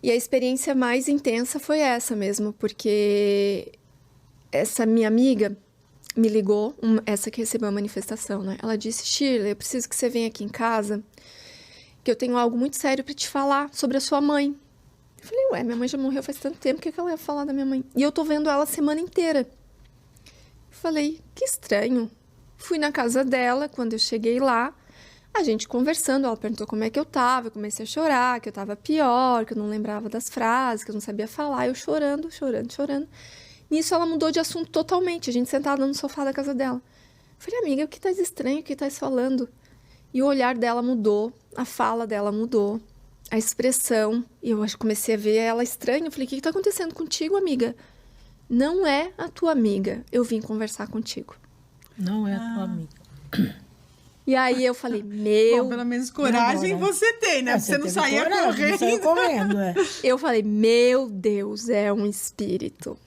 E a experiência mais intensa foi essa mesmo, porque essa minha amiga me ligou, essa que recebeu a manifestação, né? Ela disse, Shirley, eu preciso que você venha aqui em casa, que eu tenho algo muito sério para te falar sobre a sua mãe. Eu falei, ué, minha mãe já morreu faz tanto tempo, o que ela ia falar da minha mãe? E eu tô vendo ela a semana inteira. Eu falei, que estranho. Fui na casa dela, quando eu cheguei lá, a gente conversando, ela perguntou como é que eu tava, eu comecei a chorar, que eu tava pior, que eu não lembrava das frases, que eu não sabia falar, eu chorando. Nisso ela mudou de assunto totalmente, a gente sentada no sofá da casa dela. Eu falei, amiga, o que tá estranho, o que tá falando? E o olhar dela mudou, a fala dela mudou, a expressão, e eu comecei a ver ela estranha, eu falei, o que tá acontecendo contigo, amiga? Não é a tua amiga, eu vim conversar contigo. Não é a tua amiga. E aí eu falei, Bom, pelo menos coragem agora, você tem, né? Você não saía correndo. Não saiu correndo, é. Eu falei, meu Deus, é um espírito.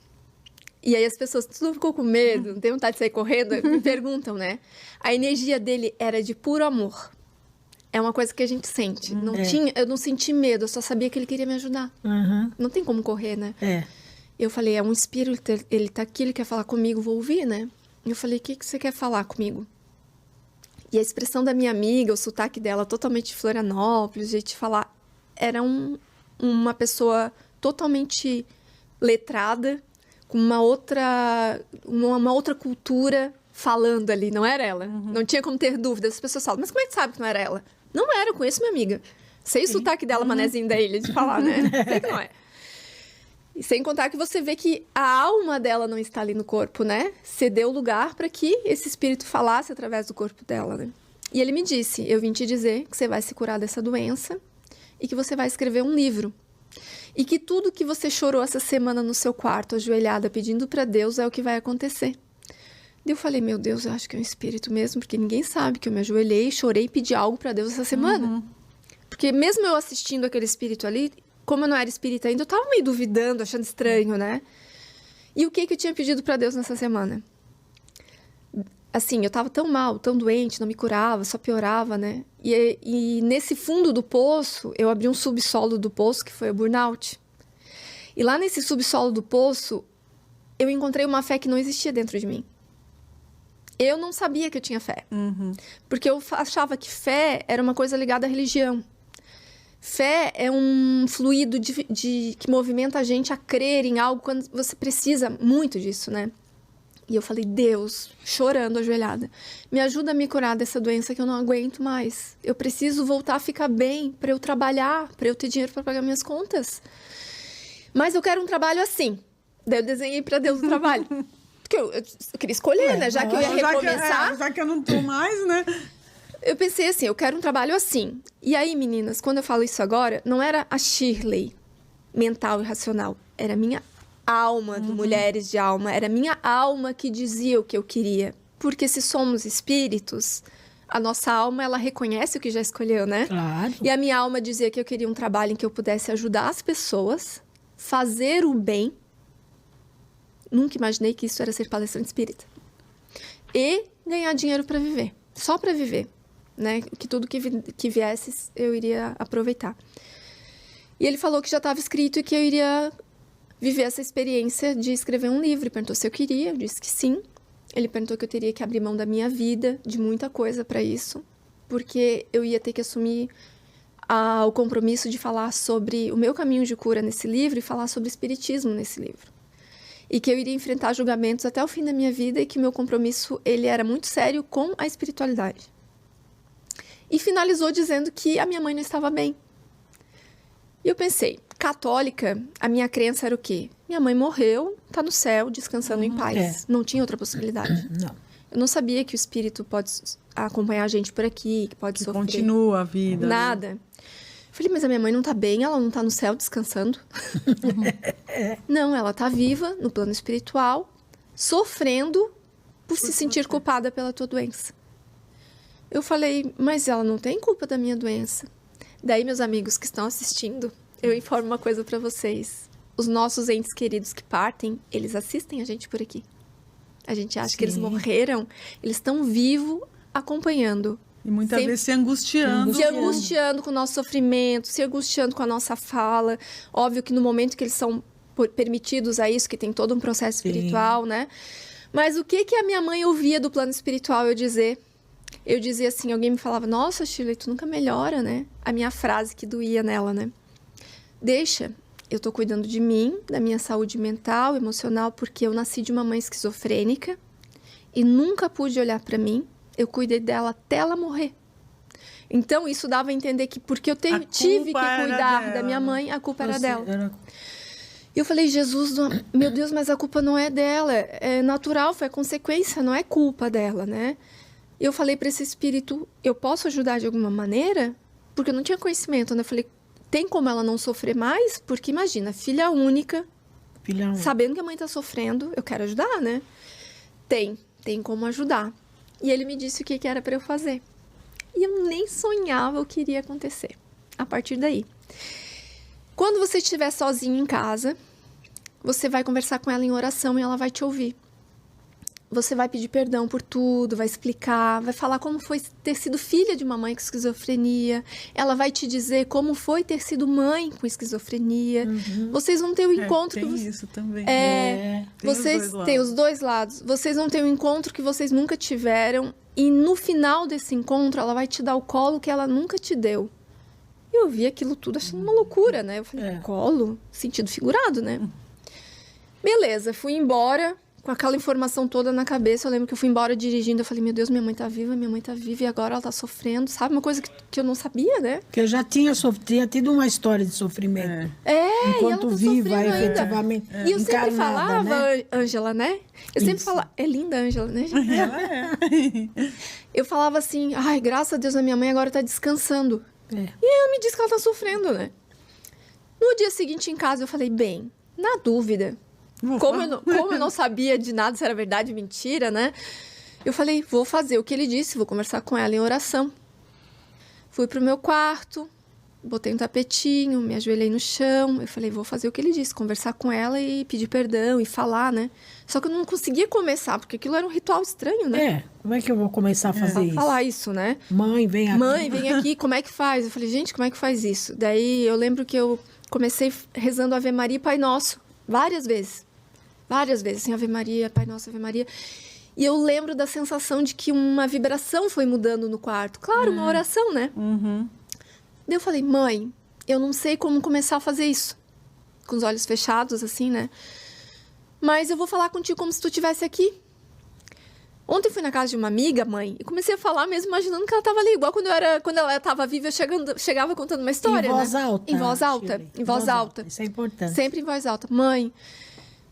E aí as pessoas, tudo ficou com medo, não tem vontade de sair correndo, me perguntam, né? A energia dele era de puro amor. É uma coisa que a gente sente. Eu não senti medo, eu só sabia que ele queria me ajudar. Uhum. Não tem como correr, né? É. Eu falei, é um espírito, ele tá aqui, ele quer falar comigo, vou ouvir, né? Eu falei, o que você quer falar comigo? E a expressão da minha amiga, o sotaque dela totalmente de Florianópolis, o jeito de falar, era uma pessoa totalmente letrada, com uma outra cultura falando ali, não era ela. Não tinha como ter dúvidas. As pessoas falam, mas como é que sabe que não era ela? Não era, eu conheço minha amiga. Sei o sotaque dela, manezinho da ilha, de falar, né? Sei que não é. E sem contar que você vê que a alma dela não está ali no corpo, né? Cedeu lugar para que esse espírito falasse através do corpo dela, né? E ele me disse, eu vim te dizer que você vai se curar dessa doença e que você vai escrever um livro. E que tudo que você chorou essa semana no seu quarto, ajoelhada, pedindo para Deus, é o que vai acontecer. Eu falei, meu Deus, eu acho que é um espírito mesmo, porque ninguém sabe que eu me ajoelhei, chorei e pedi algo para Deus essa semana. Porque mesmo eu assistindo aquele espírito ali, como eu não era espírita ainda, eu tava meio duvidando, achando estranho, né? E o que eu tinha pedido para Deus nessa semana? Assim, eu tava tão mal, tão doente, não me curava, só piorava, né? E nesse fundo do poço, eu abri um subsolo do poço, que foi o burnout. E lá nesse subsolo do poço, eu encontrei uma fé que não existia dentro de mim. Eu não sabia que eu tinha fé. Porque eu achava que fé era uma coisa ligada à religião. Fé é um fluido que movimenta a gente a crer em algo quando você precisa muito disso, né? E eu falei, Deus, chorando, ajoelhada, me ajuda a me curar dessa doença que eu não aguento mais. Eu preciso voltar a ficar bem para eu trabalhar, para eu ter dinheiro para pagar minhas contas. Mas eu quero um trabalho assim. Daí eu desenhei para Deus o trabalho. Porque eu queria escolher, né? Já que eu ia recomeçar. Já que eu não tô mais, né? Eu pensei assim, eu quero um trabalho assim. E aí, meninas, quando eu falo isso agora, não era a Shirley mental e racional. Era a minha alma, do Mulheres de Alma. Era a minha alma que dizia o que eu queria. Porque se somos espíritos, a nossa alma, ela reconhece o que já escolheu, né? Claro. E a minha alma dizia que eu queria um trabalho em que eu pudesse ajudar as pessoas, fazer o bem. Nunca imaginei que isso era ser palestrante espírita. E ganhar dinheiro para viver. Só para viver. Né? Que tudo que viesse, eu iria aproveitar. E ele falou que já estava escrito e que eu iria viver essa experiência de escrever um livro. Ele perguntou se eu queria, eu disse que sim. Ele perguntou que eu teria que abrir mão da minha vida, de muita coisa para isso, porque eu ia ter que assumir o compromisso de falar sobre o meu caminho de cura nesse livro e falar sobre espiritismo nesse livro. E que eu iria enfrentar julgamentos até o fim da minha vida e que meu compromisso ele era muito sério com a espiritualidade. E finalizou dizendo que a minha mãe não estava bem. E eu pensei, católica, a minha crença era o quê? Minha mãe morreu, está no céu, descansando em paz. Não tinha outra possibilidade. Não. Eu não sabia que o espírito pode acompanhar a gente por aqui, que pode sofrer. Continua a vida. Nada. Falei, mas a minha mãe não está bem, ela não está no céu descansando. Não, ela está viva, no plano espiritual, sofrendo por se sentir culpada pela tua doença. Eu falei, mas ela não tem culpa da minha doença. Daí, meus amigos que estão assistindo, eu informo uma coisa para vocês. Os nossos entes queridos que partem, eles assistem a gente por aqui. A gente acha que eles morreram, eles estão vivos acompanhando E muitas Sempre- vezes se angustiando. Se angustiando com o nosso sofrimento, se angustiando com a nossa fala. Óbvio que no momento que eles são permitidos a isso, que tem todo um processo espiritual, né? Mas o que a minha mãe ouvia do plano espiritual eu dizer? Eu dizia assim, alguém me falava, nossa, Shirley, tu nunca melhora, né? A minha frase que doía nela, né? Deixa, eu tô cuidando de mim, da minha saúde mental, emocional, porque eu nasci de uma mãe esquizofrênica e nunca pude olhar pra mim. Eu cuidei dela até ela morrer. Então, isso dava a entender que porque eu tive que cuidar da minha mãe, a culpa era dela. E eu falei, Jesus, meu Deus, mas a culpa não é dela. É natural, foi a consequência, não é culpa dela, né? E eu falei para esse espírito, eu posso ajudar de alguma maneira? Porque eu não tinha conhecimento, né? Eu falei, tem como ela não sofrer mais? Porque imagina, filha única, sabendo que a mãe tá sofrendo, eu quero ajudar, né? Tem como ajudar. E ele me disse o que era para eu fazer. E eu nem sonhava o que iria acontecer a partir daí. Quando você estiver sozinho em casa, você vai conversar com ela em oração e ela vai te ouvir. Você vai pedir perdão por tudo, vai explicar, vai falar como foi ter sido filha de uma mãe com esquizofrenia. Ela vai te dizer como foi ter sido mãe com esquizofrenia. Vocês vão ter o encontro... Tem isso também. Vocês têm os dois lados. Vocês vão ter um encontro que vocês nunca tiveram. E no final desse encontro, ela vai te dar o colo que ela nunca te deu. Eu vi aquilo tudo achando uma loucura, né? Eu falei, colo? Sentido figurado, né? Beleza, fui embora com aquela informação toda na cabeça. Eu lembro que eu fui embora dirigindo. Eu falei, meu Deus, minha mãe tá viva e agora ela tá sofrendo. Sabe? Uma coisa que eu não sabia, né? Porque eu já tinha tido uma história de sofrimento. e Enquanto ela tá viva, sofrendo ainda. efetivamente. E eu sempre encarnada, falava, né? Ângela, né? Eu sempre falava, é linda a Ângela, né? Ela é. Eu falava assim, ai, graças a Deus a minha mãe agora tá descansando. É. E ela me disse que ela tá sofrendo, né? No dia seguinte em casa eu falei, bem, na dúvida, como eu não sabia de nada se era verdade ou mentira, né? Eu falei, vou fazer o que ele disse, vou conversar com ela em oração. Fui pro meu quarto, botei um tapetinho, me ajoelhei no chão. Eu falei, vou fazer o que ele disse, conversar com ela e pedir perdão e falar, né? Só que eu não conseguia começar, porque aquilo era um ritual estranho, né? Como é que eu vou começar a fazer isso? Falar isso, né? Mãe, vem aqui. Mãe, vem aqui, como é que faz? Eu falei, gente, como é que faz isso? Daí eu lembro que eu comecei rezando Ave Maria e Pai Nosso, várias vezes, assim, Ave Maria, Pai Nosso, Ave Maria. E eu lembro da sensação de que uma vibração foi mudando no quarto. Claro, uma oração, né? Daí eu falei, mãe, eu não sei como começar a fazer isso. Com os olhos fechados, assim, né? Mas eu vou falar contigo como se tu estivesse aqui. Ontem eu fui na casa de uma amiga, mãe, e comecei a falar mesmo imaginando que ela estava ali. Igual quando ela estava viva, eu chegava contando uma história, Em voz alta. Em voz alta. Shirley. Em voz alta. Isso é importante. Sempre em voz alta. Mãe,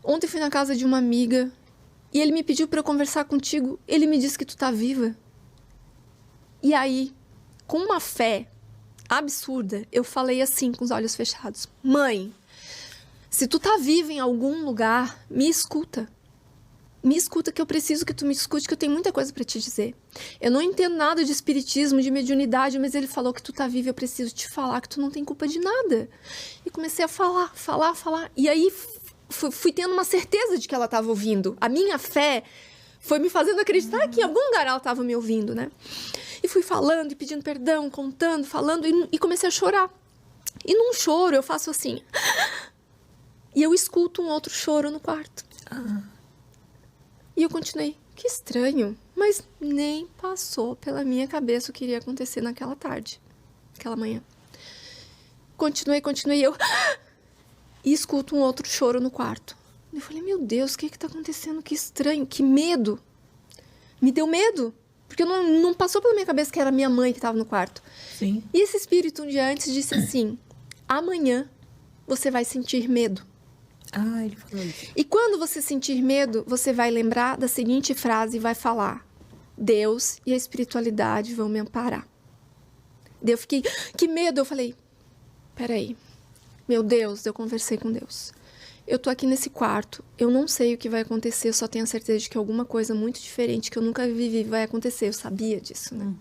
ontem eu fui na casa de uma amiga e ele me pediu para eu conversar contigo. Ele me disse que tu tá viva. E aí, com uma fé absurda, eu falei assim, com os olhos fechados. Mãe, se tu tá viva em algum lugar, me escuta. Me escuta, que eu preciso que tu me escute, que eu tenho muita coisa para te dizer. Eu não entendo nada de espiritismo, de mediunidade, mas ele falou que tu tá viva, eu preciso te falar que tu não tem culpa de nada. E comecei a falar. E aí fui tendo uma certeza de que ela estava ouvindo. A minha fé foi me fazendo acreditar que em algum lugar ela estava me ouvindo, né? E fui falando e pedindo perdão, contando, falando, e comecei a chorar. E num choro eu faço assim. E eu escuto um outro choro no quarto. E eu continuei, que estranho, mas nem passou pela minha cabeça o que iria acontecer naquela tarde, aquela manhã. Continuei, eu... E escuto um outro choro no quarto. Eu falei, meu Deus, o que tá acontecendo? Que estranho, que medo. Me deu medo, porque não passou pela minha cabeça que era minha mãe que estava no quarto. Sim. E esse espírito um dia antes disse assim, amanhã você vai sentir medo. Ele falou isso. E quando você sentir medo, você vai lembrar da seguinte frase e vai falar, Deus e a espiritualidade vão me amparar. Daí eu fiquei, que medo? Eu falei, peraí, meu Deus, eu conversei com Deus. Eu tô aqui nesse quarto, eu não sei o que vai acontecer, eu só tenho a certeza de que alguma coisa muito diferente que eu nunca vivi vai acontecer. Eu sabia disso, né?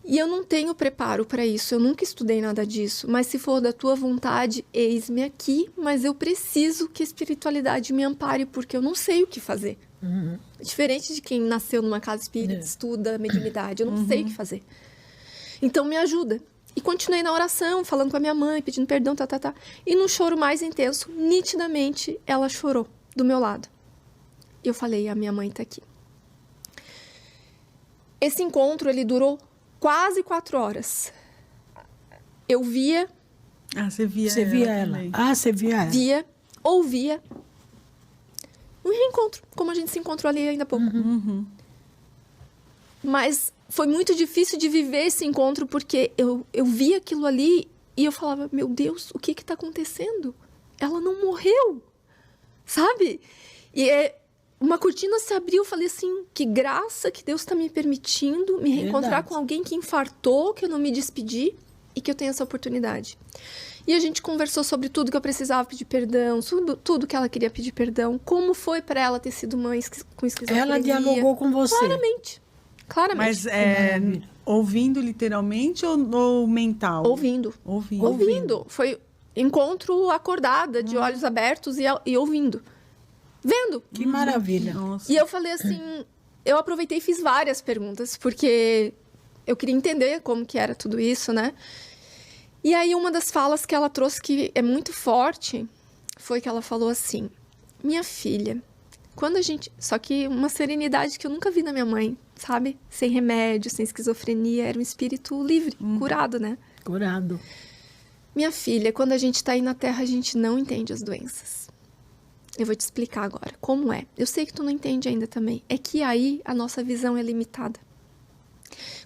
E eu não tenho preparo para isso, eu nunca estudei nada disso. Mas se for da tua vontade, eis-me aqui, mas eu preciso que a espiritualidade me ampare, porque eu não sei o que fazer. Diferente de quem nasceu numa casa espírita, estuda mediunidade. Eu não sei o que fazer. Então, me ajuda. E continuei na oração, falando com a minha mãe, pedindo perdão, tá. E num choro mais intenso, nitidamente, ela chorou do meu lado. E eu falei, a minha mãe tá aqui. Esse encontro, ele durou quase 4 horas. Eu via... você via Você via ela? também. Você via ela. Via, ouvia. Um reencontro, como a gente se encontrou ali ainda há pouco. Mas foi muito difícil de viver esse encontro, porque eu via aquilo ali e eu falava, meu Deus, o que está acontecendo? Ela não morreu, sabe? E uma cortina se abriu, eu falei assim, que graça que Deus está me permitindo me reencontrar com alguém que infartou, que eu não me despedi e que eu tenho essa oportunidade. E a gente conversou sobre tudo que eu precisava pedir perdão, sobre tudo que ela queria pedir perdão, como foi para ela ter sido mãe com esquizofrenia. Ela dialogou com você. Claramente. Mas ouvindo literalmente ou mental? Ouvindo. Foi encontro acordada, de olhos abertos e ouvindo. Vendo. Que maravilha. Nossa. E eu falei assim, eu aproveitei e fiz várias perguntas, porque eu queria entender como que era tudo isso, né? E aí uma das falas que ela trouxe que é muito forte, foi que ela falou assim, minha filha, quando a gente... Só que uma serenidade que eu nunca vi na minha mãe, sabe? Sem remédio, sem esquizofrenia, era um espírito livre, curado, né? Curado. Minha filha, quando a gente tá aí na Terra, a gente não entende as doenças. Eu vou te explicar agora como é. Eu sei que tu não entende ainda também. É que aí a nossa visão é limitada.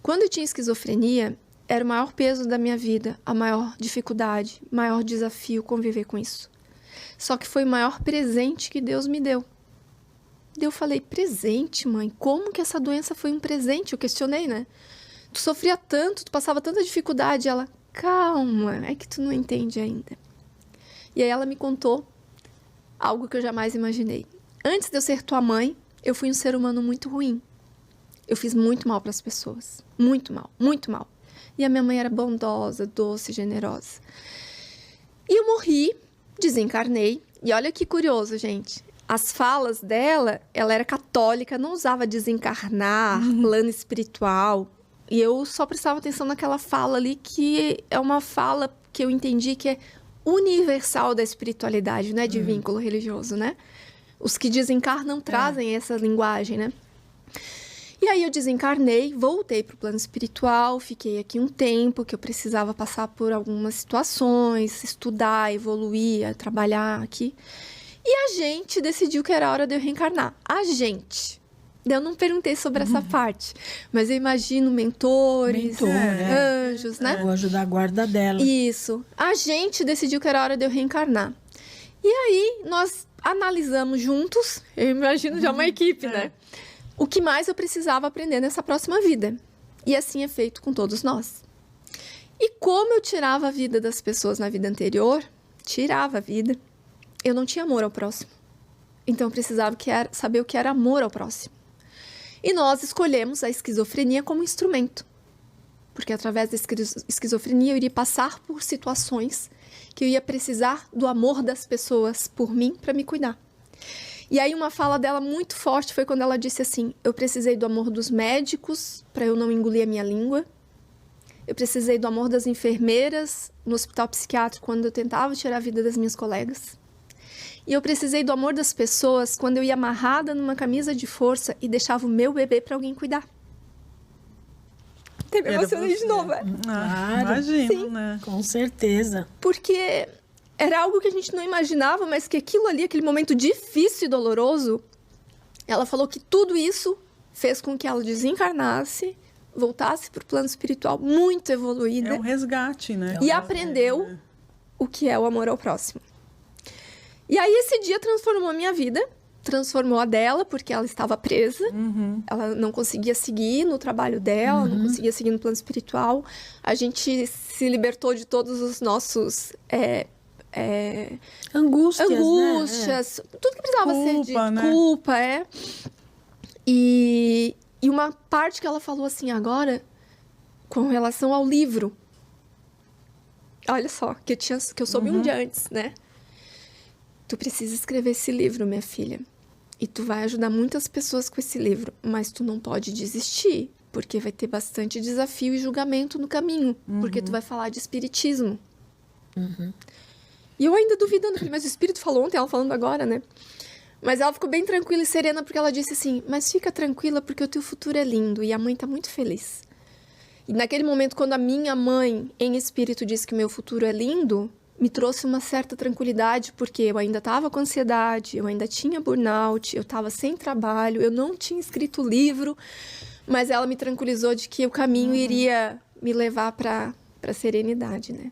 Quando eu tinha esquizofrenia, era o maior peso da minha vida, a maior dificuldade, maior desafio conviver com isso. Só que foi o maior presente que Deus me deu. Eu falei, presente, mãe? Como que essa doença foi um presente? Eu questionei, né? Tu sofria tanto, tu passava tanta dificuldade. Ela, calma, é que tu não entende ainda. E aí ela me contou algo que eu jamais imaginei. Antes de eu ser tua mãe, eu fui um ser humano muito ruim. Eu fiz muito mal para as pessoas. Muito mal, muito mal. E a minha mãe era bondosa, doce, generosa. E eu morri, desencarnei. E olha que curioso, gente. As falas dela, ela era católica, não usava desencarnar, plano espiritual. E eu só prestava atenção naquela fala ali, que é uma fala que eu entendi que é universal da espiritualidade, não é de vínculo religioso, né? Os que desencarnam trazem essa linguagem, né? E aí eu desencarnei, voltei para o plano espiritual, fiquei aqui um tempo, que eu precisava passar por algumas situações, estudar, evoluir, trabalhar aqui. E a gente decidiu que era hora de eu reencarnar. A gente. Eu não perguntei sobre essa parte, mas eu imagino mentores, anjos, né? O anjo da guarda dela. Isso. A gente decidiu que era hora de eu reencarnar. E aí nós analisamos juntos, eu imagino já uma equipe, né? O que mais eu precisava aprender nessa próxima vida. E assim é feito com todos nós. E como eu tirava a vida das pessoas na vida anterior, tirava a vida, eu não tinha amor ao próximo. Então eu precisava saber o que era amor ao próximo. E nós escolhemos a esquizofrenia como instrumento. Porque através da esquizofrenia eu iria passar por situações que eu ia precisar do amor das pessoas por mim para me cuidar. E aí uma fala dela muito forte foi quando ela disse assim, eu precisei do amor dos médicos para eu não engolir a minha língua. Eu precisei do amor das enfermeiras no hospital psiquiátrico quando eu tentava tirar a vida das minhas colegas. E eu precisei do amor das pessoas quando eu ia amarrada numa camisa de força e deixava o meu bebê para alguém cuidar. Até me emocionei de novo, né? Claro. Imagino, né? Com certeza. Porque era algo que a gente não imaginava, mas que aquilo ali, aquele momento difícil e doloroso, ela falou que tudo isso fez com que ela desencarnasse, voltasse para o plano espiritual muito evoluída. É um resgate, né? E aprendeu o que é o amor ao próximo. E aí esse dia transformou a minha vida, transformou a dela, porque ela estava presa, ela não conseguia seguir no trabalho dela, não conseguia seguir no plano espiritual. A gente se libertou de todos os nossos... angústias, né? tudo que precisava ser de culpa, E uma parte que ela falou assim agora, com relação ao livro. Olha só, que eu soube um dia antes, né? Tu precisa escrever esse livro, minha filha. E tu vai ajudar muitas pessoas com esse livro, mas tu não pode desistir, porque vai ter bastante desafio e julgamento no caminho, porque tu vai falar de espiritismo. E eu ainda duvidando, falei, mas o espírito falou ontem, ela falando agora, né? Mas ela ficou bem tranquila e serena, porque ela disse assim, mas fica tranquila porque o teu futuro é lindo, e a mãe tá muito feliz. E naquele momento, quando a minha mãe, em espírito, disse que o meu futuro é lindo, me trouxe uma certa tranquilidade, porque eu ainda estava com ansiedade, eu ainda tinha burnout, eu estava sem trabalho, eu não tinha escrito livro, mas ela me tranquilizou de que o caminho iria me levar para serenidade, né?